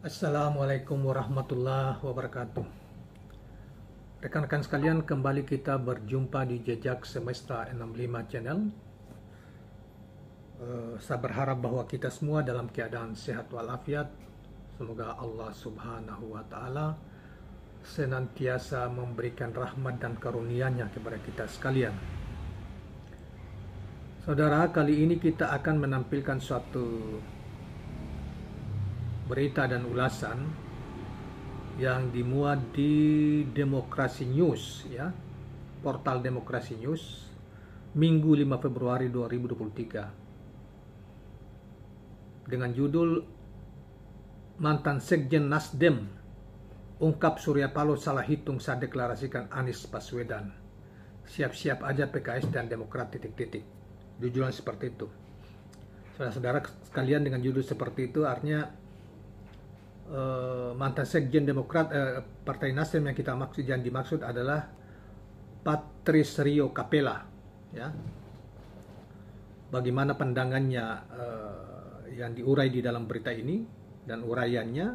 Assalamualaikum warahmatullahi wabarakatuh. Rekan-rekan sekalian, kembali kita berjumpa di Jejak Semesta 65 Channel. Saya berharap bahwa kita semua dalam keadaan sehat walafiat. Semoga Allah Subhanahu wa Ta'ala senantiasa memberikan rahmat dan karunia-Nya kepada kita sekalian. Saudara, kali ini kita akan menampilkan suatu berita dan ulasan yang dimuat di Demokrasi News, ya, portal Demokrasi News, Minggu 5 Februari 2023, dengan judul Mantan Sekjen Nasdem ungkap Surya Paloh salah hitung saat deklarasikan Anies Baswedan, siap-siap aja PKS dan Demokrat ... Judulnya seperti itu. Saudara-saudara sekalian, dengan judul seperti itu artinya mantan sekjen Demokrat Partai Nasdem yang dimaksud adalah Patrice Rio Capella, ya. Bagaimana pandangannya yang diurai di dalam berita ini, dan uraiannya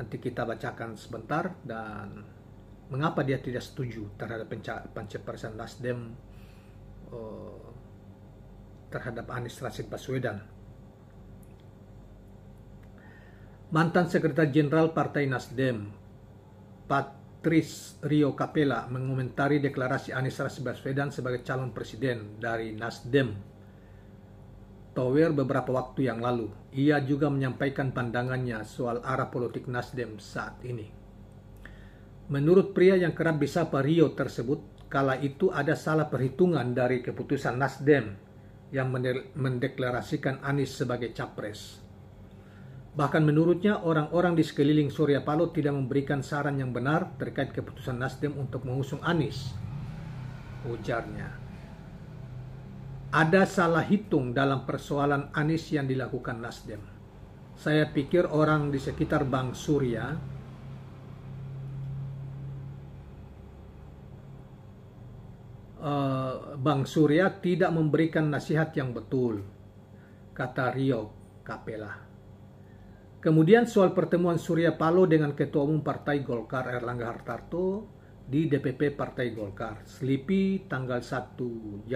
nanti kita bacakan sebentar, dan mengapa dia tidak setuju terhadap pencapresan Nasdem terhadap Anies Rashid Baswedan. Mantan Sekretaris Jenderal Partai Nasdem, Patrice Rio Capella, mengomentari deklarasi Anies Rashid Baswedan sebagai calon presiden dari Nasdem Tower beberapa waktu yang lalu. Ia juga menyampaikan pandangannya soal arah politik Nasdem saat ini. Menurut pria yang kerap disapa Rio tersebut, kala itu ada salah perhitungan dari keputusan Nasdem yang mendeklarasikan Anies sebagai capres. Bahkan menurutnya, orang-orang di sekeliling Surya Paloh tidak memberikan saran yang benar terkait keputusan Nasdem untuk mengusung Anies, ujarnya. Ada salah hitung dalam persoalan Anies yang dilakukan Nasdem. Saya pikir orang di sekitar Bang Surya tidak memberikan nasihat yang betul, kata Rio Capella. Kemudian soal pertemuan Surya Paloh dengan Ketua Umum Partai Golkar Erlangga Hartarto di DPP Partai Golkar, Selipi, tanggal 1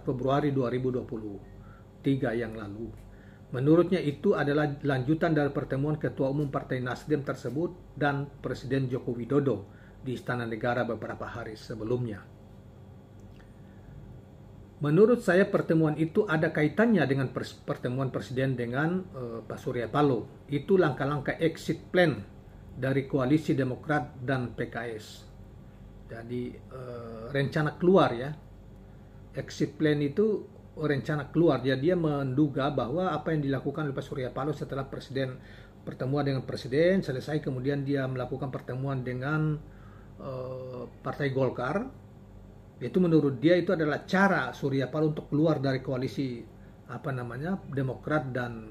Februari 2023 yang lalu. Menurutnya itu adalah lanjutan dari pertemuan Ketua Umum Partai Nasdem tersebut dan Presiden Joko Widodo di Istana Negara beberapa hari sebelumnya. Menurut saya pertemuan itu ada kaitannya dengan pertemuan Presiden dengan Pak Surya Paloh. Itu langkah-langkah exit plan dari koalisi Demokrat dan PKS. Jadi rencana keluar, ya. Exit plan itu rencana keluar. Jadi dia menduga bahwa apa yang dilakukan oleh Pak Surya Paloh setelah pertemuan dengan Presiden selesai, kemudian dia melakukan pertemuan dengan Partai Golkar. Itu menurut dia itu adalah cara Surya Paloh untuk keluar dari koalisi Demokrat dan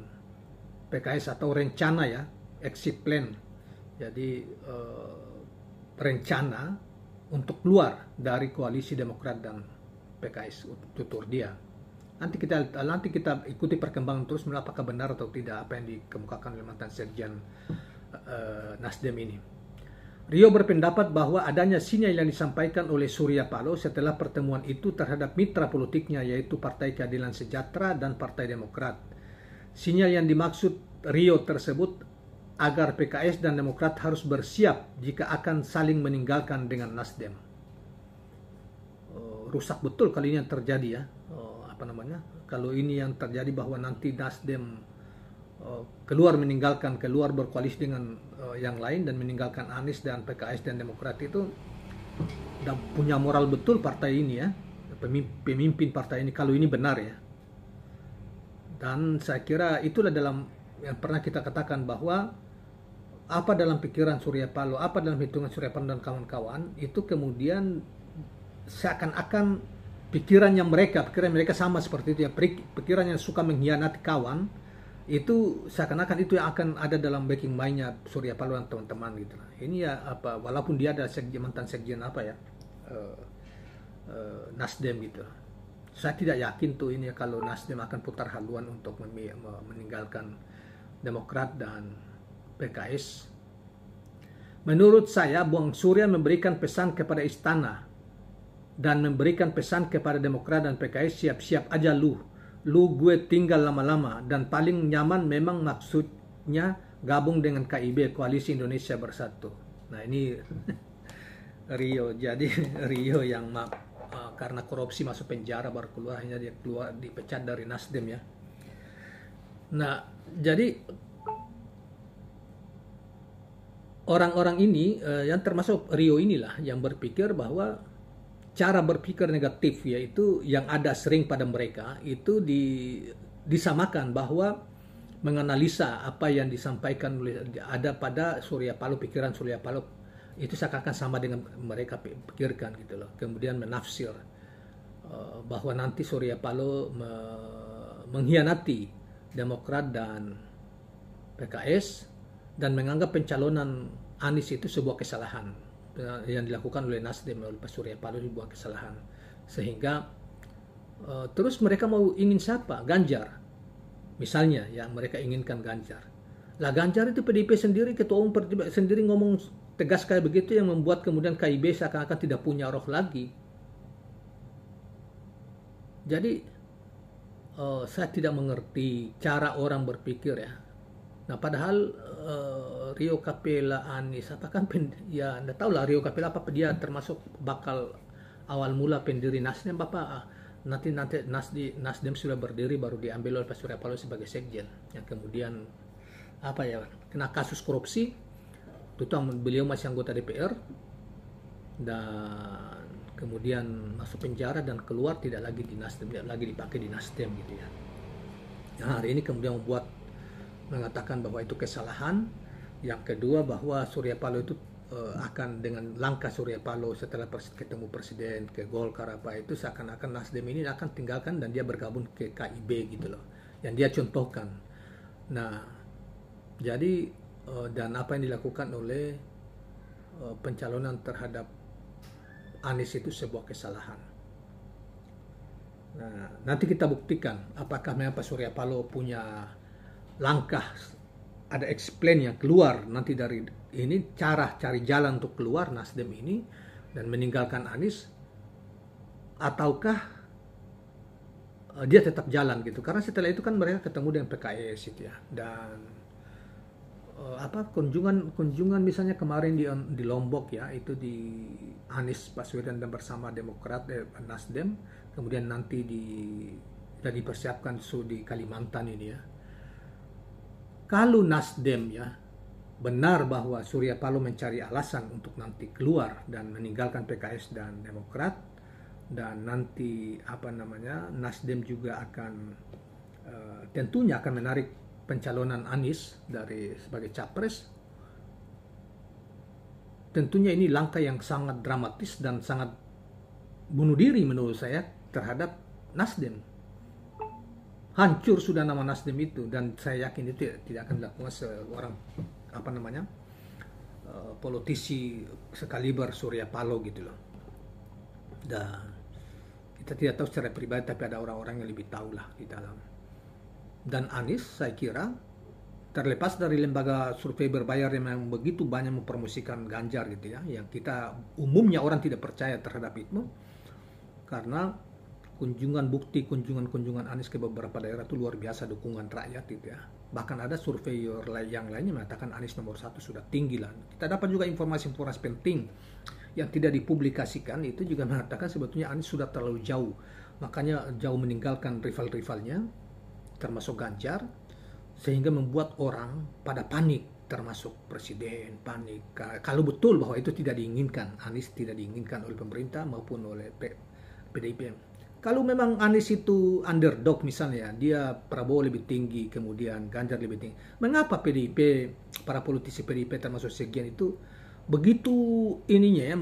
PKS, atau rencana, ya, exit plan. Jadi rencana untuk keluar dari koalisi Demokrat dan PKS, tutur dia. Nanti kita ikuti perkembangan terus, apakah benar atau tidak apa yang dikemukakan oleh mantan sekjen Nasdem ini. Rio berpendapat bahwa adanya sinyal yang disampaikan oleh Surya Paloh setelah pertemuan itu terhadap mitra politiknya, yaitu Partai Keadilan Sejahtera dan Partai Demokrat. Sinyal yang dimaksud Rio tersebut agar PKS dan Demokrat harus bersiap jika akan saling meninggalkan dengan Nasdem. Rusak betul kali ini yang terjadi, ya. Kalau ini yang terjadi bahwa nanti Nasdem keluar berkoalisi dengan yang lain dan meninggalkan Anies dan PKS dan Demokrat, itu udah punya moral betul partai ini, ya, pemimpin partai ini, kalau ini benar, ya. Dan saya kira itulah dalam yang pernah kita katakan bahwa apa dalam pikiran Surya Paloh, apa dalam hitungan Surya Paloh dan kawan-kawan, itu kemudian seakan-akan pikiran mereka sama seperti itu, ya, pikiran yang suka mengkhianati kawan. Itu seakan-akan itu yang akan ada dalam backing mind-nya Surya Paloh dan teman-teman, gitu. Ini, ya, walaupun dia ada mantan sekjen Nasdem, gitu. Saya tidak yakin tuh ini, kalau Nasdem akan putar haluan untuk meninggalkan Demokrat dan PKS. Menurut saya, Bung Surya memberikan pesan kepada istana dan memberikan pesan kepada Demokrat dan PKS, siap-siap aja lu gue tinggal lama-lama, dan paling nyaman memang maksudnya gabung dengan KIB, Koalisi Indonesia Bersatu. Nah ini Rio, jadi Rio yang karena korupsi masuk penjara baru keluar, hanya dia keluar dipecat dari Nasdem ya. Nah jadi orang-orang ini yang termasuk Rio inilah yang berpikir bahwa cara berpikir negatif yaitu yang ada sering pada mereka itu disamakan bahwa menganalisa apa yang disampaikan oleh ada pada Surya Paloh, pikiran Surya Paloh itu seakan-akan sama dengan mereka pikirkan gitu loh. Kemudian menafsir bahwa nanti Surya Paloh mengkhianati Demokrat dan PKS dan menganggap pencalonan Anies itu sebuah kesalahan yang dilakukan oleh Nasdem, oleh Pak Surya Paloh, sebuah kesalahan. Sehingga terus mereka mau ingin siapa? Ganjar. Misalnya ya mereka inginkan Ganjar. Lah Ganjar itu PDIP sendiri, ketua umum sendiri ngomong tegas kayak begitu yang membuat kemudian KIB seakan-akan tidak punya roh lagi. Jadi saya tidak mengerti cara orang berpikir ya. Nah padahal Rio Capella, Anies, apakah ya Anda tahu lah Rio Capella apa dia termasuk bakal awal mula pendiri Nasdem Bapak. Nanti Nasdem sudah berdiri baru diambil oleh Pak Surya Paloh sebagai sekjen. Yang kemudian apa ya kena kasus korupsi. Itu beliau masih anggota DPR dan kemudian masuk penjara dan keluar tidak lagi di Nasdem, tidak lagi dipakai di Nasdem gitu ya. Nah hari ini kemudian mengatakan bahwa itu kesalahan. Yang kedua bahwa Surya Paloh itu akan dengan langkah Surya Paloh setelah ketemu presiden ke Golkar apa itu seakan-akan Nasdem ini akan tinggalkan dan dia bergabung ke KIB gitu loh. Yang dia contohkan. Nah, jadi dan apa yang dilakukan oleh pencalonan terhadap Anies itu sebuah kesalahan. Nah, nanti kita buktikan apakah memang Pak Surya Paloh punya langkah, ada explain yang keluar nanti dari ini, cara cari jalan untuk keluar Nasdem ini dan meninggalkan Anies, ataukah dia tetap jalan gitu. Karena setelah itu kan mereka ketemu dengan PKS gitu ya. Dan kunjungan misalnya kemarin di Lombok ya, itu di Anies Baswedan dan bersama Demokrat Nasdem, kemudian nanti sudah dipersiapkan di Kalimantan ini ya. Kalau Nasdem ya benar bahwa Surya Paloh mencari alasan untuk nanti keluar dan meninggalkan PKS dan Demokrat, dan nanti Nasdem juga akan tentunya akan menarik pencalonan Anies sebagai capres. Tentunya ini langkah yang sangat dramatis dan sangat bunuh diri menurut saya terhadap Nasdem. Hancur sudah nama Nasdem itu, dan saya yakin itu tidak akan dilakukan seorang politisi sekaliber Surya Paloh gitu loh. Dan kita tidak tahu secara pribadi, tapi ada orang-orang yang lebih tahu lah di dalam. Dan Anies saya kira terlepas dari lembaga survei berbayar yang memang begitu banyak mempromosikan Ganjar gitu ya, yang kita umumnya orang tidak percaya terhadap itu, karena kunjungan Anies ke beberapa daerah itu luar biasa dukungan rakyat gitu ya. Bahkan ada surveyor yang lainnya mengatakan Anies nomor 1 sudah tinggi lah. Kita dapat juga informasi-informasi penting yang tidak dipublikasikan, itu juga mengatakan sebetulnya Anies sudah terlalu jauh. Makanya jauh meninggalkan rival-rivalnya termasuk Ganjar, sehingga membuat orang pada panik, termasuk presiden panik. Kalau betul bahwa itu tidak diinginkan, Anies tidak diinginkan oleh pemerintah maupun oleh PDIP. Kalau memang Anies itu underdog misalnya, dia Prabowo lebih tinggi, kemudian Ganjar lebih tinggi, mengapa PDIP, para politisi PDIP termasuk sekjen itu begitu ininya ya,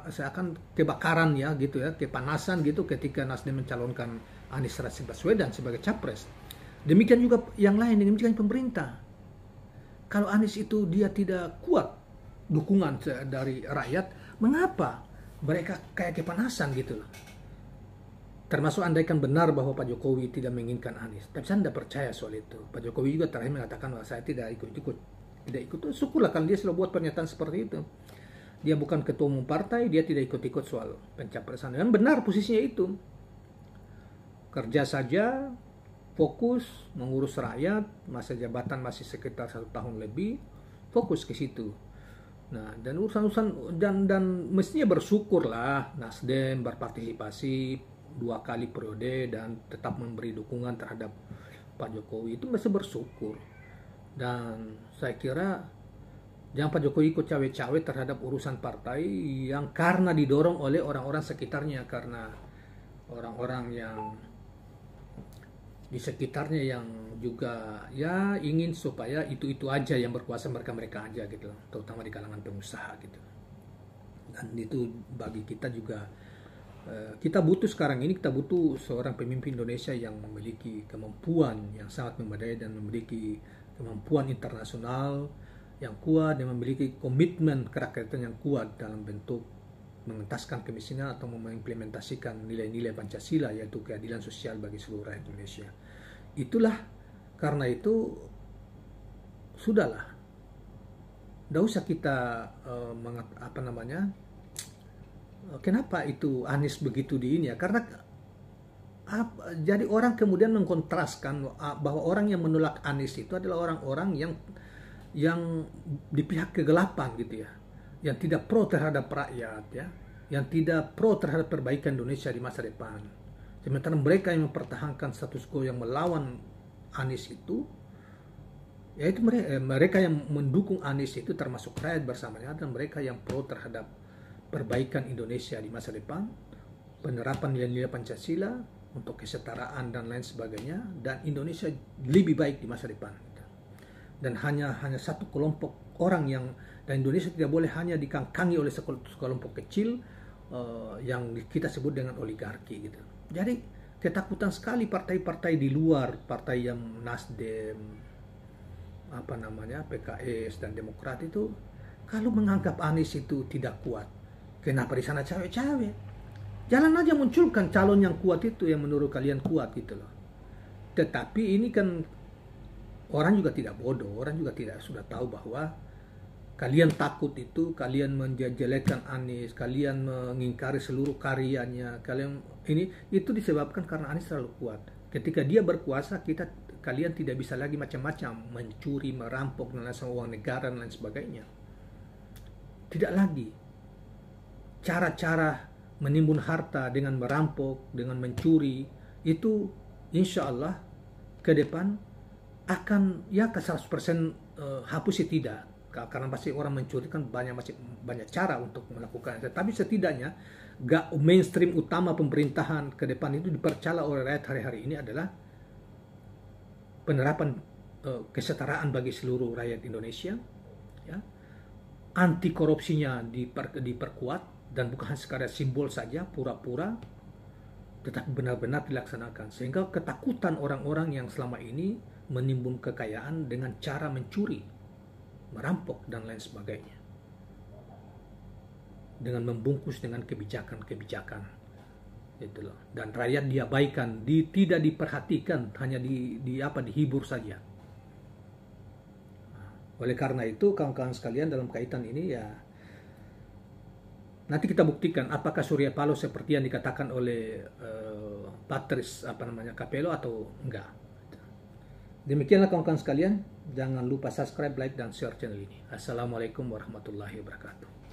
seakan kebakaran ya gitu ya, kepanasan gitu ketika Nasdem mencalonkan Anies Rashid Baswedan sebagai capres. Demikian juga yang lain, demikian pemerintah. Kalau Anies itu dia tidak kuat dukungan dari rakyat, mengapa mereka kayak kepanasan gitu loh. Termasuk andaikan benar bahwa Pak Jokowi tidak menginginkan Anies, tapi saya tidak percaya soal itu. Pak Jokowi juga terakhir mengatakan bahwa saya tidak ikut. Syukurlah kalau dia selalu buat pernyataan seperti itu. Dia bukan ketua umum partai, dia tidak ikut-ikut soal pencapresan. Dan benar posisinya itu. Kerja saja, fokus, mengurus rakyat, masa jabatan masih sekitar 1 tahun lebih, fokus ke situ. Nah, dan urusan-urusan dan mestinya bersyukurlah Nasdem berpartisipasi 2 kali periode dan tetap memberi dukungan terhadap Pak Jokowi, itu mesti bersyukur. Dan saya kira jangan Pak Jokowi ikut cawe-cawe terhadap urusan partai yang karena didorong oleh orang-orang sekitarnya, karena orang-orang yang di sekitarnya yang juga ya ingin supaya itu aja yang berkuasa, mereka aja gitu, terutama di kalangan pengusaha gitu. Dan itu bagi kita juga kita butuh sekarang ini, kita butuh seorang pemimpin Indonesia yang memiliki kemampuan yang sangat memadai dan memiliki kemampuan internasional yang kuat dan memiliki komitmen kerakyatan yang kuat dalam bentuk mengentaskan kemiskinan atau mengimplementasikan nilai-nilai Pancasila, yaitu keadilan sosial bagi seluruh rakyat Indonesia. Itulah karena itu sudahlah, tidak usah kita kenapa itu Anies begitu di ini ya, karena jadi orang kemudian mengkontraskan bahwa orang yang menolak Anies itu adalah orang-orang yang di pihak kegelapan gitu ya, yang tidak pro terhadap rakyat ya, yang tidak pro terhadap perbaikan Indonesia di masa depan. Sementara mereka yang mempertahankan status quo, yang melawan Anies itu, yaitu mereka yang mendukung Anies itu termasuk rakyat bersamanya, dan mereka yang pro terhadap perbaikan Indonesia di masa depan, penerapan nilai-nilai Pancasila untuk kesetaraan dan lain sebagainya, dan Indonesia lebih baik di masa depan. Dan hanya satu kelompok orang dan Indonesia tidak boleh hanya dikangkangi oleh sekelompok kecil yang kita sebut dengan oligarki gitu. Jadi ketakutan sekali partai-partai di luar, partai yang Nasdem, PKS dan Demokrat itu, kalau menganggap Anies itu tidak kuat, kenapa di sana cawe-cawe? Jalan aja munculkan calon yang kuat itu, yang menurut kalian kuat gitu loh. Tetapi ini kan orang juga tidak bodoh, orang juga sudah tahu bahwa kalian takut itu, kalian menjelekkan Anies, kalian mengingkari seluruh karyanya, itu disebabkan karena Anies terlalu kuat. Ketika dia berkuasa, kalian tidak bisa lagi macam-macam, mencuri, merampok, dan lain uang negara dan lain sebagainya. Tidak lagi. Cara-cara menimbun harta dengan merampok, dengan mencuri, itu insya Allah ke depan akan ya ke 100% hapus sih tidak, karena pasti orang mencuri kan banyak cara untuk melakukan. Tapi setidaknya mainstream utama pemerintahan ke depan itu dipercaya oleh rakyat hari-hari ini adalah penerapan kesetaraan bagi seluruh rakyat Indonesia, ya, anti korupsinya diperkuat, dan bukan sekadar simbol saja, pura-pura, tetapi benar-benar dilaksanakan, sehingga ketakutan orang-orang yang selama ini menimbun kekayaan dengan cara mencuri, merampok, dan lain sebagainya, dengan membungkus dengan kebijakan-kebijakan itu loh, dan rakyat diabaikan, tidak diperhatikan, hanya dihibur saja. Oleh karena itu, kawan-kawan sekalian, dalam kaitan ini ya, nanti kita buktikan apakah Surya Paloh seperti yang dikatakan oleh Patris Capello atau enggak. Demikianlah kawan-kawan sekalian, jangan lupa subscribe, like, dan share channel ini. Assalamualaikum warahmatullahi wabarakatuh.